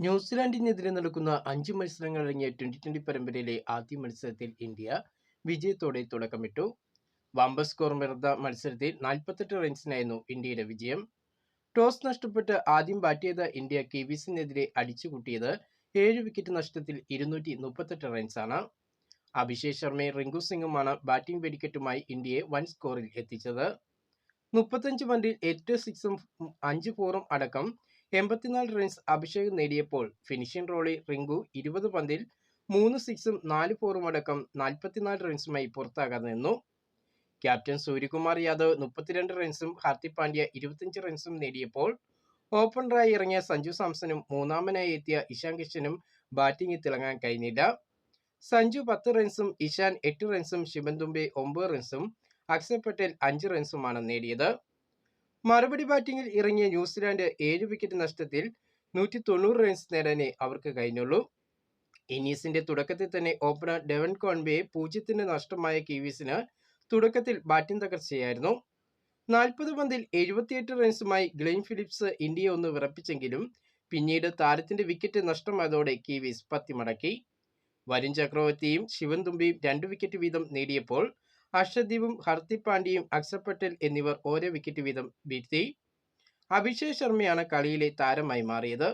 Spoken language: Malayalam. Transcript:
ന്യൂസിലാൻഡിനെതിരെ നടക്കുന്ന 5 മത്സരങ്ങളടങ്ങിയ ട്വന്റി പരമ്പരയിലെ ആദ്യ മത്സരത്തിൽ ഇന്ത്യ വിജയത്തോടെ തുടക്കമിട്ടു. വമ്പൻ സ്കോർ നിറഞ്ഞ മത്സരത്തിൽ 48 റൺസിനായിരുന്നു ഇന്ത്യയുടെ വിജയം. ടോസ് നഷ്ടപ്പെട്ട് ആദ്യം ബാറ്റ് ചെയ്ത ഇന്ത്യ കിവീസിനെതിരെ അടിച്ചുകൂട്ടിയത് 7 വിക്കറ്റ് നഷ്ടത്തിൽ 238 റൺസാണ്. അഭിഷേക് ശർമ്മയും റിങ്കു സിംഗുമാണ് ബാറ്റിംഗ് വെടിക്കെട്ടുമായി ഇന്ത്യയെ വൻ സ്കോറിൽ എത്തിച്ചത്. 35 പന്തിൽ 8 സിക്സും 5 ഫോറും അടക്കം 84 റൺസ് അഭിഷേക് നേടിയപ്പോൾ ഫിനിഷിംഗ് റോളിൽ റിങ്കു 20 പന്തിൽ 3 സിക്സും 4 ഫോറും അടക്കം 44 റൺസുമായി പുറത്താകാതെ നിന്നു. ക്യാപ്റ്റൻ സൂര്യകുമാർ യാദവ് 32 റൺസും ഹാർദിക് പാണ്ഡ്യ 25 റൺസും നേടിയപ്പോൾ ഓപ്പണറായി ഇറങ്ങിയ സഞ്ജു സാംസണും മൂന്നാമനായി എത്തിയ ഇഷാൻ കിഷനും ബാറ്റിംഗിൽ തിളങ്ങാൻ കഴിഞ്ഞില്ല. സഞ്ജു 10 റൺസും ഇഷാൻ 8 റൺസും ശിവൻ ദുബെ 9 റൺസും അക്ഷർ പട്ടേൽ 5 റൺസുമാണ് നേടിയത്. മറുപടി ബാറ്റിംഗിൽ ഇറങ്ങിയ ന്യൂസിലാൻഡ് 7 വിക്കറ്റ് നഷ്ടത്തിൽ 190 റൺസ് നേടാനേ അവർക്ക് കഴിഞ്ഞുള്ളൂ. ഇന്നീസിന്റെ തുടക്കത്തിൽ തന്നെ ഓപ്പണർ ഡെവൻ കോൺവേ 0 നഷ്ടമായ കിവീസിന് തുടക്കത്തിൽ ബാറ്റിംഗ് തകർച്ചയായിരുന്നു. 40 പന്തിൽ 78 റൺസുമായി ഗ്ലെൻ ഫിലിപ്സ് ഇന്ത്യയെ ഒന്ന് വിറപ്പിച്ചെങ്കിലും പിന്നീട് താരത്തിന്റെ വിക്കറ്റ് നഷ്ടമായതോടെ കിവീസ് പത്തിമടക്കി. വരുൺ ചക്രവർത്തിയും ശിവൻ ദുബെയും 2 വിക്കറ്റ് വീതം നേടിയപ്പോൾ അർഷദീപും ഹാർദിക് പാണ്ഡ്യയും അക്ഷർ പട്ടേൽ എന്നിവർ ഓരോ വിക്കറ്റ് വീതം വീഴ്ത്തി. അഭിഷേക് ശർമ്മയാണ് കളിയിലെ താരമായി മാറിയത്.